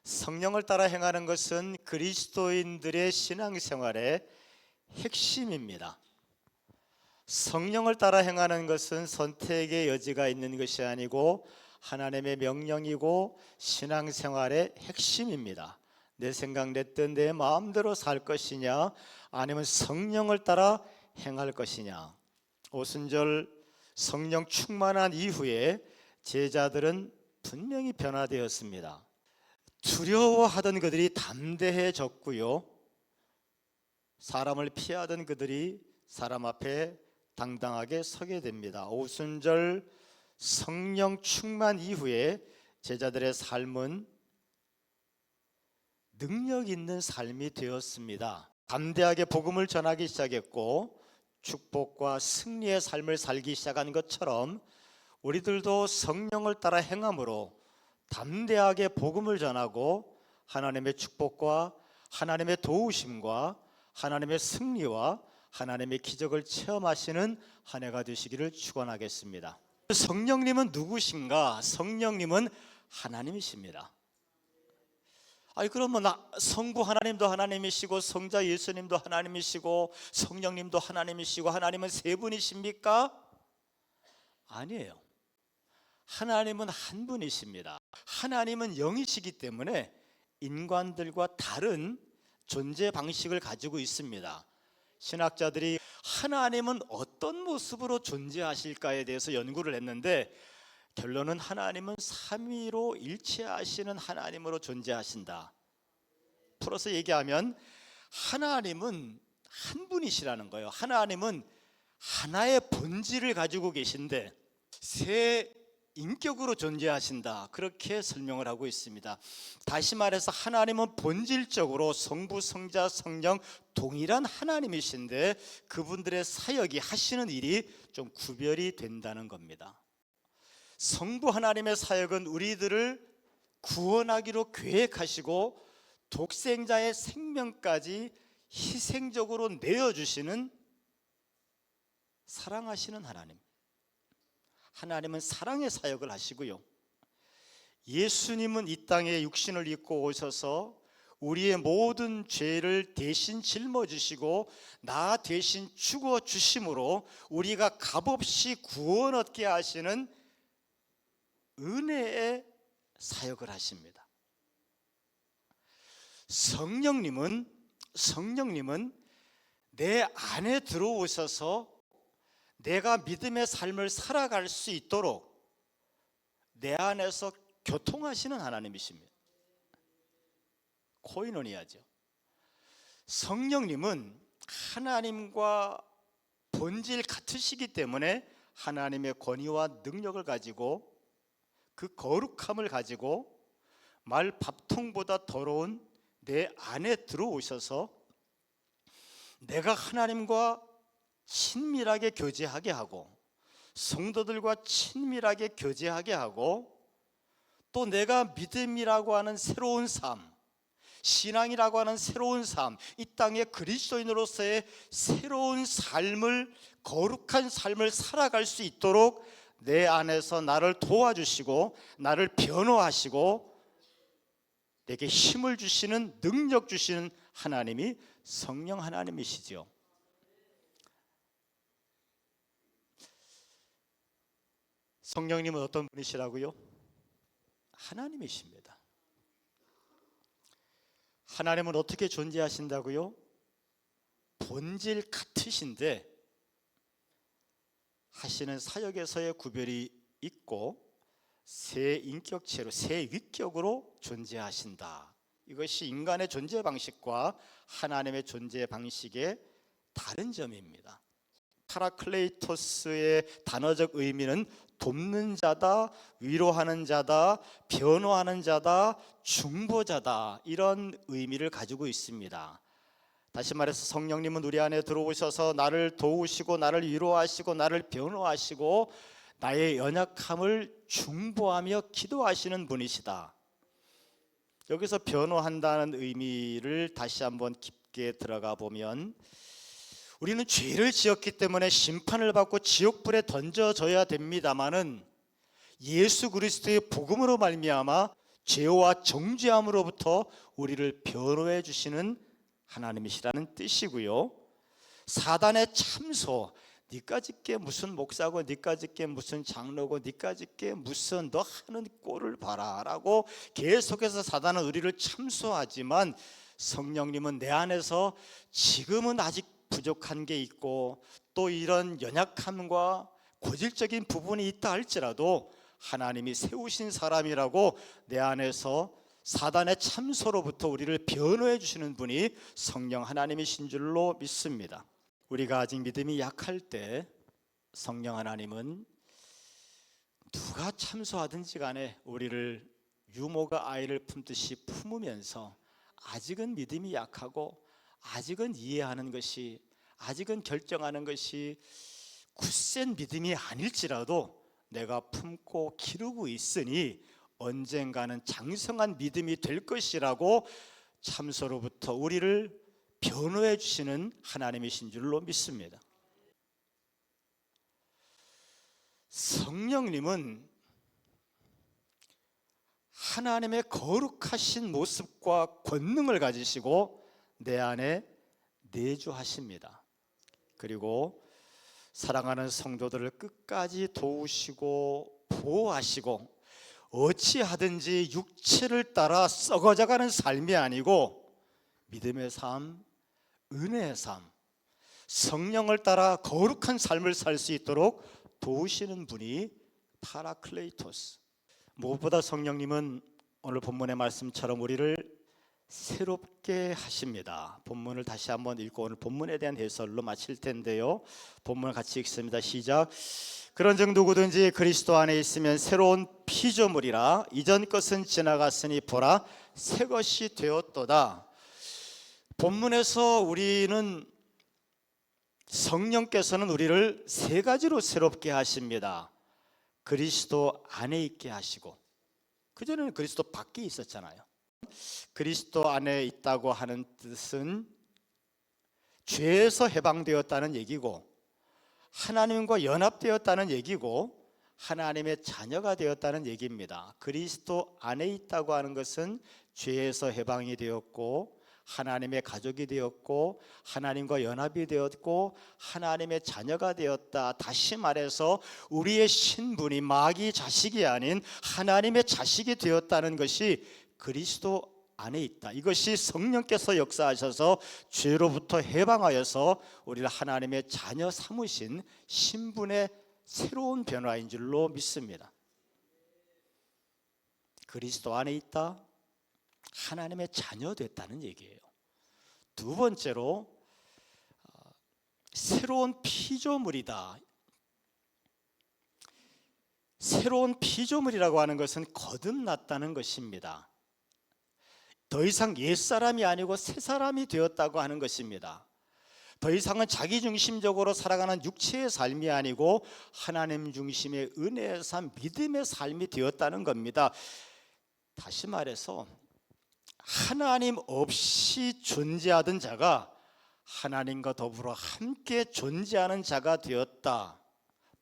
성령을 따라 행하는 것은 그리스도인들의 신앙생활의 핵심입니다. 성령을 따라 행하는 것은 선택의 여지가 있는 것이 아니고 하나님의 명령이고 신앙생활의 핵심입니다. 내 생각 내 뜻 내 마음대로 살 것이냐 아니면 성령을 따라 행할 것이냐. 오순절 성령 충만한 이후에 제자들은 분명히 변화되었습니다. 두려워하던 그들이 담대해졌고요, 사람을 피하던 그들이 사람 앞에 당당하게 서게 됩니다. 오순절 성령 충만 이후에 제자들의 삶은 능력 있는 삶이 되었습니다. 담대하게 복음을 전하기 시작했고 축복과 승리의 삶을 살기 시작한 것처럼 우리들도 성령을 따라 행함으로 담대하게 복음을 전하고 하나님의 축복과 하나님의 도우심과 하나님의 승리와 하나님의 기적을 체험하시는 한 해가 되시기를 축원하겠습니다. 성령님은 누구신가? 성령님은 하나님이십니다. 그러면 성부 하나님도 하나님이시고 성자 예수님도 하나님이시고 성령님도 하나님이시고 하나님은 세 분이십니까? 아니에요. 하나님은 한 분이십니다. 하나님은 영이시기 때문에 인간들과 다른 존재 방식을 가지고 있습니다. 신학자들이 하나님은 어떤 모습으로 존재하실까에 대해서 연구를 했는데 결론은 하나님은 삼위로 일체하시는 하나님으로 존재하신다. 풀어서 얘기하면 하나님은 한 분이시라는 거예요. 하나님은 하나의 본질을 가지고 계신데 세 인격으로 존재하신다, 그렇게 설명을 하고 있습니다. 다시 말해서 하나님은 본질적으로 성부, 성자, 성령 동일한 하나님이신데 그분들의 사역이 하시는 일이 좀 구별이 된다는 겁니다. 성부 하나님의 사역은 우리들을 구원하기로 계획하시고 독생자의 생명까지 희생적으로 내어주시는 사랑하시는 하나님. 하나님은 사랑의 사역을 하시고요, 예수님은 이 땅에 육신을 입고 오셔서 우리의 모든 죄를 대신 짊어지시고 나 대신 죽어 주심으로 우리가 값없이 구원 얻게 하시는 은혜의 사역을 하십니다. 성령님은 내 안에 들어오셔서 내가 믿음의 삶을 살아갈 수 있도록 내 안에서 교통하시는 하나님이십니다. 코이노니아죠. 성령님은 하나님과 본질 같으시기 때문에 하나님의 권위와 능력을 가지고 그 거룩함을 가지고 말 밥통보다 더러운 내 안에 들어오셔서 내가 하나님과 친밀하게 교제하게 하고 성도들과 친밀하게 교제하게 하고 또 내가 믿음이라고 하는 새로운 삶, 신앙이라고 하는 새로운 삶, 이 땅의 그리스도인으로서의 새로운 삶을, 거룩한 삶을 살아갈 수 있도록 내 안에서 나를 도와주시고 나를 변호하시고 내게 힘을 주시는, 능력 주시는 하나님이 성령 하나님이시죠. 성령님은 어떤 분이시라고요? 하나님이십니다. 하나님은 어떻게 존재하신다고요? 본질 같으신데 하시는 사역에서의 구별이 있고 세 인격체로, 세 위격으로 존재하신다. 이것이 인간의 존재 방식과 하나님의 존재 방식의 다른 점입니다. 파라클레이토스의 단어적 의미는 돕는 자다, 위로하는 자다, 변호하는 자다, 중보자다, 이런 의미를 가지고 있습니다. 다시 말해서 성령님은 우리 안에 들어오셔서 나를 도우시고 나를 위로하시고 나를 변호하시고 나의 연약함을 중보하며 기도하시는 분이시다. 여기서 변호한다는 의미를 다시 한번 깊게 들어가 보면 우리는 죄를 지었기 때문에 심판을 받고 지옥불에 던져져야 됩니다마는 예수 그리스도의 복음으로 말미암아 죄와 정죄함으로부터 우리를 변호해 주시는 하나님이시라는 뜻이고요. 사단의 참소, 니까짓 게 무슨 목사고 니까짓 게 무슨 장로고 니까짓 게 무슨 너 하는 꼴을 봐라 라고 계속해서 사단은 우리를 참소하지만 성령님은 내 안에서 지금은 아직 부족한 게 있고 또 이런 연약함과 고질적인 부분이 있다 할지라도 하나님이 세우신 사람이라고 내 안에서 사단의 참소로부터 우리를 변호해 주시는 분이 성령 하나님이신 줄로 믿습니다. 우리가 아직 믿음이 약할 때 성령 하나님은 누가 참소하든지 간에 우리를 유모가 아이를 품듯이 품으면서 아직은 믿음이 약하고 아직은 이해하는 것이, 아직은 결정하는 것이 굳센 믿음이 아닐지라도 내가 품고 기르고 있으니 언젠가는 장성한 믿음이 될 것이라고 참소로부터 우리를 변호해 주시는 하나님이신 줄로 믿습니다. 성령님은 하나님의 거룩하신 모습과 권능을 가지시고 내 안에 내주하십니다. 그리고 사랑하는 성도들을 끝까지 도우시고 보호하시고 어찌하든지 육체를 따라 썩어져가는 삶이 아니고 믿음의 삶, 은혜의 삶, 성령을 따라 거룩한 삶을 살 수 있도록 도우시는 분이 파라클레이토스. 무엇보다 성령님은 오늘 본문의 말씀처럼 우리를 새롭게 하십니다. 본문을 다시 한번 읽고 오늘 본문에 대한 해설로 마칠 텐데요. 본문을 같이 읽습니다. 시작. 그런즉 누구든지 그리스도 안에 있으면 새로운 피조물이라 이전 것은 지나갔으니 보라 새 것이 되었도다. 본문에서 우리는 성령께서는 우리를 세 가지로 새롭게 하십니다. 그리스도 안에 있게 하시고, 그전에는 그리스도 밖에 있었잖아요. 그리스도 안에 있다고 하는 뜻은 죄에서 해방되었다는 얘기고 하나님과 연합되었다는 얘기고 하나님의 자녀가 되었다는 얘기입니다. 그리스도 안에 있다고 하는 것은 죄에서 해방이 되었고 하나님의 가족이 되었고 하나님과 연합이 되었고 하나님의 자녀가 되었다. 다시 말해서 우리의 신분이 마귀 자식이 아닌 하나님의 자식이 되었다는 것이 그리스도 안에 있다. 이것이 성령께서 역사하셔서 죄로부터 해방하여서 우리를 하나님의 자녀 삼으신 신분의 새로운 변화인 줄로 믿습니다. 그리스도 안에 있다, 하나님의 자녀 됐다는 얘기예요. 두 번째로 새로운 피조물이다. 새로운 피조물이라고 하는 것은 거듭났다는 것입니다. 더 이상 옛사람이 아니고 새사람이 되었다고 하는 것입니다. 더 이상은 자기중심적으로 살아가는 육체의 삶이 아니고 하나님 중심의 은혜의 삶, 믿음의 삶이 되었다는 겁니다. 다시 말해서 하나님 없이 존재하던 자가 하나님과 더불어 함께 존재하는 자가 되었다.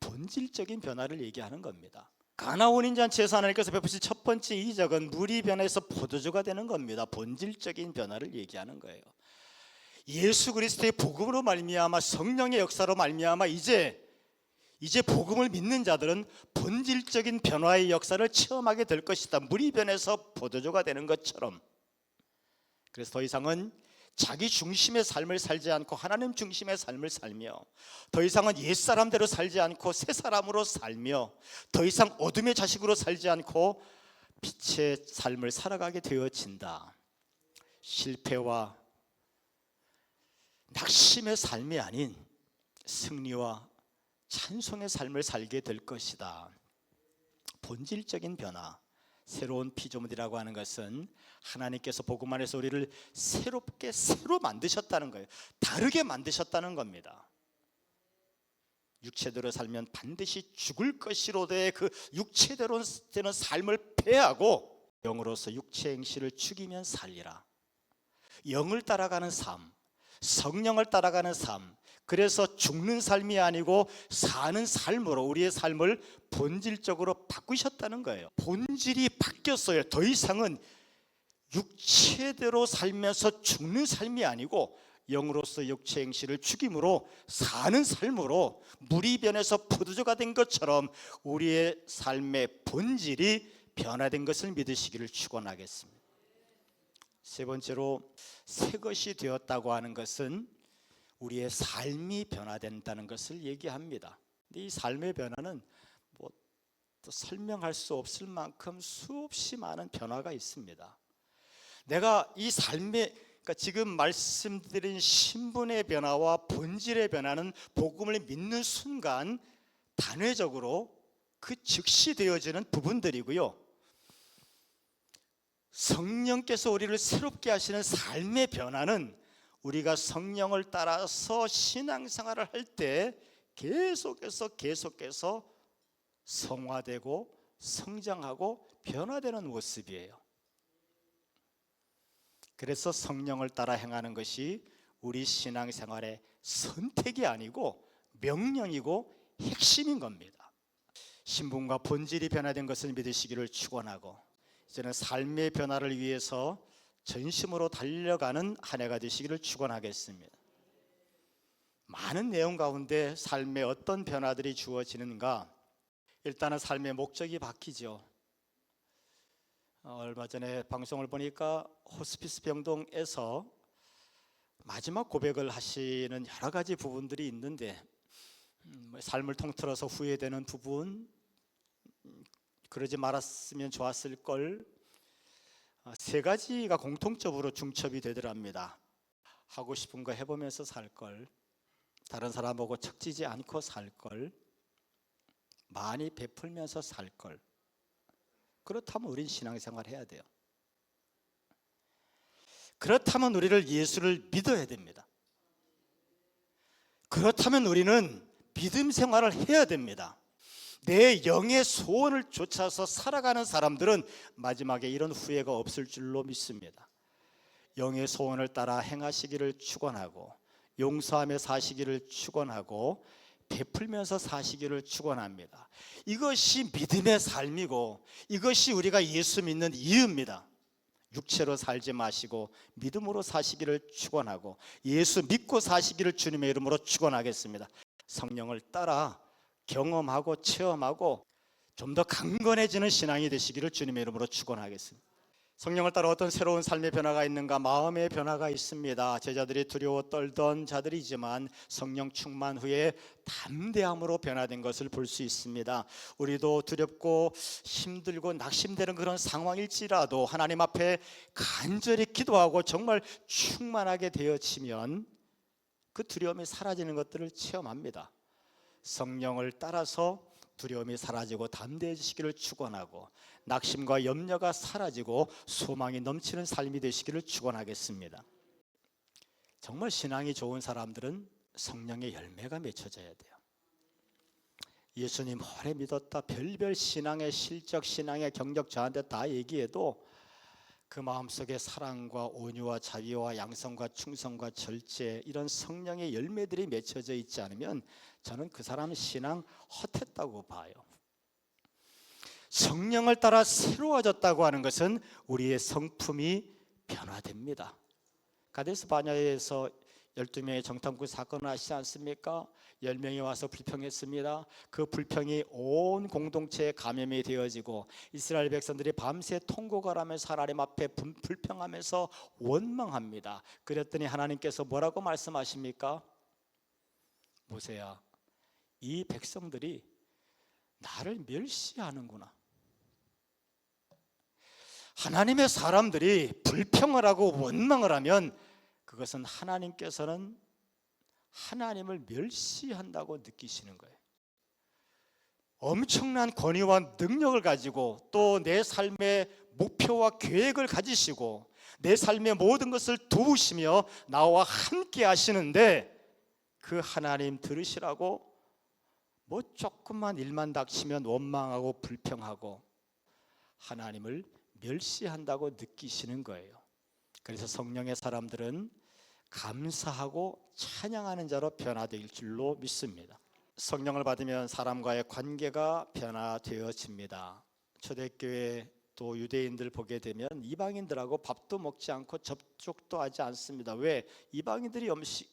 본질적인 변화를 얘기하는 겁니다. 가나 혼인잔치에서 하나님께서 베푸신 첫 번째 이적은 물이 변해서 포도주가 되는 겁니다. 본질적인 변화를 얘기하는 거예요. 예수 그리스도의 복음으로 말미암아 성령의 역사로 말미암아 이제 복음을 믿는 자들은 본질적인 변화의 역사를 체험하게 될 것이다. 물이 변해서 포도주가 되는 것처럼. 그래서 더 이상은 자기 중심의 삶을 살지 않고 하나님 중심의 삶을 살며 더 이상은 옛사람대로 살지 않고 새사람으로 살며 더 이상 어둠의 자식으로 살지 않고 빛의 삶을 살아가게 되어진다. 실패와 낙심의 삶이 아닌 승리와 찬송의 삶을 살게 될 것이다. 본질적인 변화, 새로운 피조물이라고 하는 것은 하나님께서 복음 안에서 우리를 새롭게 새로 만드셨다는 거예요. 다르게 만드셨다는 겁니다. 육체대로 살면 반드시 죽을 것이로되 그 육체대로 되는 삶을 패하고 영으로서 육체 행실을 죽이면 살리라. 영을 따라가는 삶, 성령을 따라가는 삶. 그래서 죽는 삶이 아니고 사는 삶으로 우리의 삶을 본질적으로 바꾸셨다는 거예요. 본질이 바뀌었어요. 더 이상은 육체대로 살면서 죽는 삶이 아니고 영으로서 육체 행실을 죽임으로 사는 삶으로 물이 변해서 포도주가 된 것처럼 우리의 삶의 본질이 변화된 것을 믿으시기를 축원하겠습니다. 세 번째로 새 것이 되었다고 하는 것은 우리의 삶이 변화된다는 것을 얘기합니다. 근데 이 삶의 변화는 또 설명할 수 없을 만큼 수없이 많은 변화가 있습니다. 내가 이 삶의 그러니까 지금 말씀드린 신분의 변화와 본질의 변화는 복음을 믿는 순간 단회적으로 그 즉시 되어지는 부분들이고요. 성령께서 우리를 새롭게 하시는 삶의 변화는 우리가 성령을 따라서 신앙생활을 할 때 계속해서 성화되고 성장하고 변화되는 모습이에요. 그래서 성령을 따라 행하는 것이 우리 신앙생활의 선택이 아니고 명령이고 핵심인 겁니다. 신분과 본질이 변화된 것을 믿으시기를 축원하고 이제는 삶의 변화를 위해서 전심으로 달려가는 한 해가 되시기를 축원하겠습니다. 많은 내용 가운데 삶에 어떤 변화들이 주어지는가? 일단은 삶의 목적이 바뀌죠. 얼마 전에 방송을 보니까 호스피스 병동에서 마지막 고백을 하시는 여러 가지 부분들이 있는데 삶을 통틀어서 후회되는 부분, 그러지 말았으면 좋았을 걸, 세 가지가 공통적으로 중첩이 되더랍니다. 하고 싶은 거 해보면서 살 걸, 다른 사람 보고 척지지 않고 살 걸, 많이 베풀면서 살 걸. 그렇다면 우린 신앙생활 해야 돼요. 그렇다면 우리를 예수를 믿어야 됩니다. 그렇다면 우리는 믿음 생활을 해야 됩니다. 내 영의 소원을 쫓아서 살아가는 사람들은 마지막에 이런 후회가 없을 줄로 믿습니다. 영의 소원을 따라 행하시기를 축원하고 용서하며 사시기를 축원하고 베풀면서 사시기를 축원합니다. 이것이 믿음의 삶이고 이것이 우리가 예수 믿는 이유입니다. 육체로 살지 마시고 믿음으로 사시기를 축원하고 예수 믿고 사시기를 주님의 이름으로 축원하겠습니다. 성령을 따라 경험하고 체험하고 좀 더 강건해지는 신앙이 되시기를 주님의 이름으로 축원하겠습니다. 성령을 따라 어떤 새로운 삶의 변화가 있는가? 마음의 변화가 있습니다. 제자들이 두려워 떨던 자들이지만 성령 충만 후에 담대함으로 변화된 것을 볼 수 있습니다. 우리도 두렵고 힘들고 낙심되는 그런 상황일지라도 하나님 앞에 간절히 기도하고 정말 충만하게 되어지면 그 두려움이 사라지는 것들을 체험합니다. 성령을 따라서 두려움이 사라지고 담대해지시기를 축원하고 낙심과 염려가 사라지고 소망이 넘치는 삶이 되시기를 축원하겠습니다. 정말 신앙이 좋은 사람들은 성령의 열매가 맺혀져야 돼요. 예수님 오래 믿었다, 별별 신앙의 실적, 신앙의 경력 저한테 다 얘기해도 그 마음속에 사랑과 온유와 자비와 양성과 충성과 절제, 이런 성령의 열매들이 맺혀져 있지 않으면 저는 그 사람 신앙 헛했다고 봐요. 성령을 따라 새로워졌다고 하는 것은 우리의 성품이 변화됩니다. 가데스 바냐에서 12명의 정탐꾼 사건을 아시지 않습니까? 10명이 와서 불평했습니다. 그 불평이 온 공동체에 감염이 되어지고 이스라엘 백성들이 밤새 통곡을 하면서 하나님 앞에 불평하면서 원망합니다. 그랬더니 하나님께서 뭐라고 말씀하십니까? 모세야, 이 백성들이 나를 멸시하는구나. 하나님의 사람들이 불평을 하고 원망을 하면 그것은 하나님께서는 하나님을 멸시한다고 느끼시는 거예요. 엄청난 권위와 능력을 가지고 또 내 삶의 목표와 계획을 가지시고 내 삶의 모든 것을 도우시며 나와 함께 하시는데 그 하나님 들으시라고 뭐 조금만 일만 닥치면 원망하고 불평하고 하나님을 멸시한다고 느끼시는 거예요. 그래서 성령의 사람들은 감사하고 찬양하는 자로 변화될 줄로 믿습니다. 성령을 받으면 사람과의 관계가 변화되어집니다. 초대교회 또 유대인들 보게 되면 이방인들하고 밥도 먹지 않고 접촉도 하지 않습니다. 왜? 이방인들이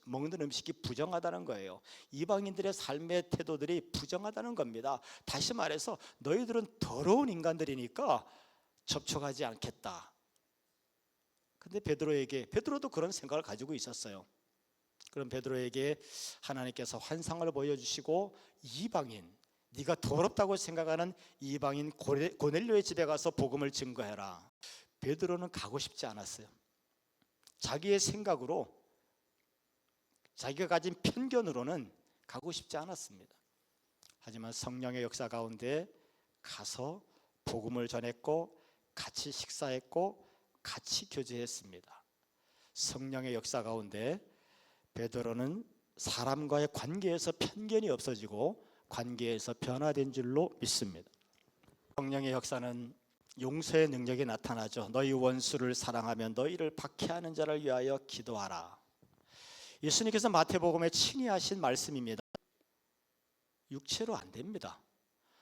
먹는 음식이 부정하다는 거예요. 이방인들의 삶의 태도들이 부정하다는 겁니다. 다시 말해서 너희들은 더러운 인간들이니까 접촉하지 않겠다. 근데 베드로도 그런 생각을 가지고 있었어요. 그럼 베드로에게 하나님께서 환상을 보여주시고 이방인, 네가 더럽다고 생각하는 이방인 고넬료의 집에 가서 복음을 증거해라. 베드로는 가고 싶지 않았어요. 자기의 생각으로, 자기가 가진 편견으로는 가고 싶지 않았습니다. 하지만 성령의 역사 가운데 가서 복음을 전했고 같이 식사했고 같이 교제했습니다. 성령의 역사 가운데 베드로는 사람과의 관계에서 편견이 없어지고 관계에서 변화된 줄로 믿습니다. 성령의 역사는 용서의 능력이 나타나죠. 너희 원수를 사랑하며 너희를 박해하는 자를 위하여 기도하라. 예수님께서 마태복음에 친히 하신 말씀입니다. 육체로 안 됩니다.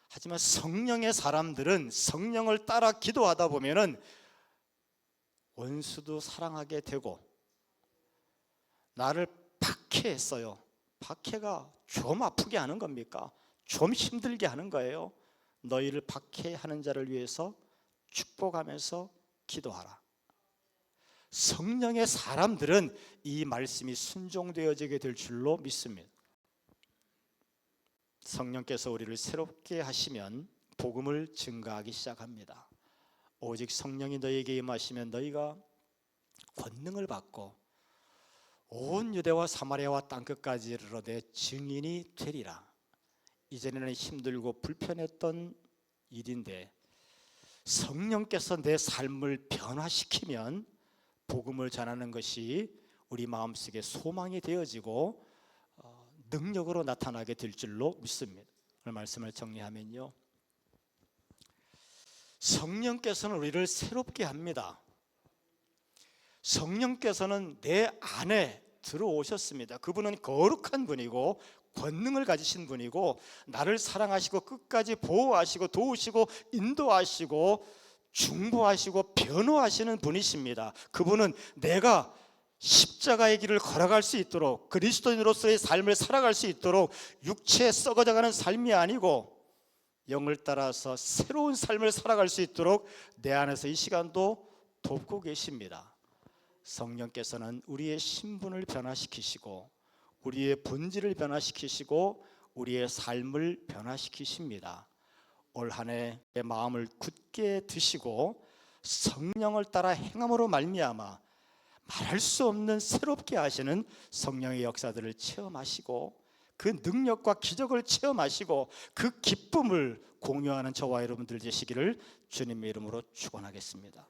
하지만 성령의 사람들은 성령을 따라 기도하다 보면은 원수도 사랑하게 되고, 나를 박해했어요. 박해가 좀 아프게 하는 겁니까? 좀 힘들게 하는 거예요. 너희를 박해하는 자를 위해서 축복하면서 기도하라. 성령의 사람들은 이 말씀이 순종되어지게 될 줄로 믿습니다. 성령께서 우리를 새롭게 하시면 복음을 증거하기 시작합니다. 오직 성령이 너희에게 임하시면 너희가 권능을 받고 온 유대와 사마리아와 땅끝까지 이르러 내 증인이 되리라. 이전에는 힘들고 불편했던 일인데 성령께서 내 삶을 변화시키면 복음을 전하는 것이 우리 마음속에 소망이 되어지고 능력으로 나타나게 될 줄로 믿습니다. 오늘 말씀을 정리하면요, 성령께서는 우리를 새롭게 합니다. 성령께서는 내 안에 들어오셨습니다. 그분은 거룩한 분이고 권능을 가지신 분이고 나를 사랑하시고 끝까지 보호하시고 도우시고 인도하시고 중보하시고 변호하시는 분이십니다. 그분은 내가 십자가의 길을 걸어갈 수 있도록, 그리스도인으로서의 삶을 살아갈 수 있도록 육체에 썩어져가는 삶이 아니고 영을 따라서 새로운 삶을 살아갈 수 있도록 내 안에서 이 시간도 돕고 계십니다. 성령께서는 우리의 신분을 변화시키시고 우리의 본질을 변화시키시고 우리의 삶을 변화시키십니다. 올 한 해 마음을 굳게 드시고 성령을 따라 행함으로 말미암아 말할 수 없는 새롭게 하시는 성령의 역사들을 체험하시고 그 능력과 기적을 체험하시고 그 기쁨을 공유하는 저와 여러분들 되시기를 주님의 이름으로 축원하겠습니다.